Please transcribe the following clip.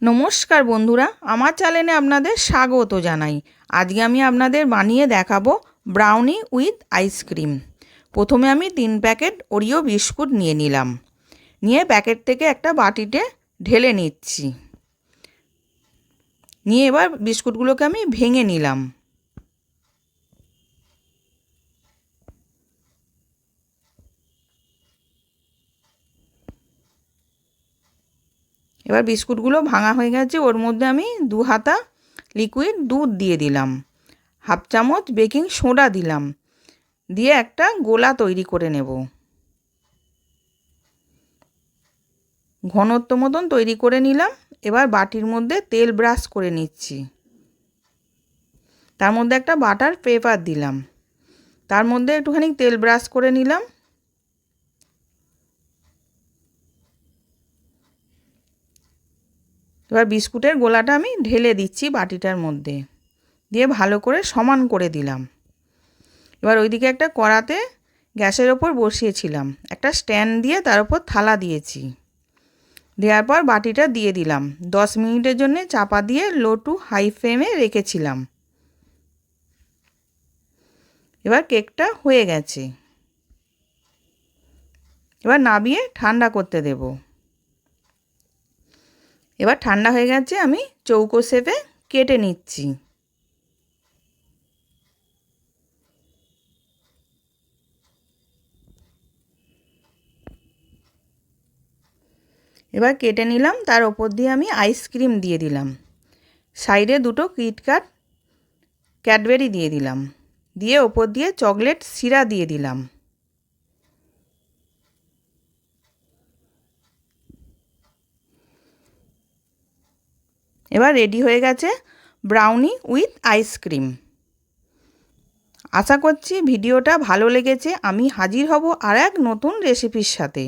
নমস্কার বন্ধুরা, আমার চ্যানেলে আপনাদের স্বাগত জানাই। আজকে আমি আপনাদের বানিয়ে দেখাবো ব্রাউনি উইথ আইসক্রিম। প্রথমে আমি 3 প্যাকেট ওরিও বিস্কুট নিয়ে নিলাম। নিয়ে প্যাকেট থেকে একটা বাটিতে ঢেলে নিচ্ছি। নিয়ে এবার বিস্কুটগুলোকে আমি ভেঙে নিলাম। এবার বিস্কুটগুলো ভাঙা হয়ে গেছে। ওর মধ্যে আমি 2 হাতা লিকুইড দুধ দিয়ে দিলাম, হাফ চামচ বেকিং সোডা দিলাম, দিয়ে একটা গোলা তৈরি করে নেব। ঘনত্ব মতন তৈরি করে নিলাম। এবার বাটির মধ্যে তেল ব্রাশ করে নিচ্ছি। তার মধ্যে একটা বাটার পেপার দিলাম, তার মধ্যে একটুখানি তেল ব্রাশ করে নিলাম। এবার বিস্কুটের গোলাটা আমি ঢেলে দিচ্ছি বাটিটার মধ্যে, দিয়ে ভালো করে সমান করে দিলাম। এবার ওইদিকে একটা কড়াতে গ্যাসের ওপর বসিয়েছিলাম, একটা স্ট্যান্ড দিয়ে তার উপর থালা দিয়েছি। দেওয়ার পর বাটিটা দিয়ে দিলাম। 10 মিনিটের জন্য চাপা দিয়ে লো টু হাই ফ্লেমে রেখেছিলাম। এবার কেকটা হয়ে গেছে। এবার নামিয়ে ঠান্ডা করতে দেব। এবার ঠান্ডা হয়ে গেছে, আমি চৌকো শেপে কেটে নিচ্ছি। এবার কেটে নিলাম, তার ওপর দিয়ে আমি আইসক্রিম দিয়ে দিলাম। সাইডে 2টো কিটক্যাট ক্যাডবেরি দিয়ে দিলাম, দিয়ে ওপর দিয়ে চকলেট সিরা দিয়ে দিলাম। এবার রেডি হয়ে গেছে ব্রাউনি উইথ আইসক্রিম। আশা করছি ভিডিওটা ভালো লেগেছে। আমি হাজির হব আর এক নতুন রেসিপির সাথে।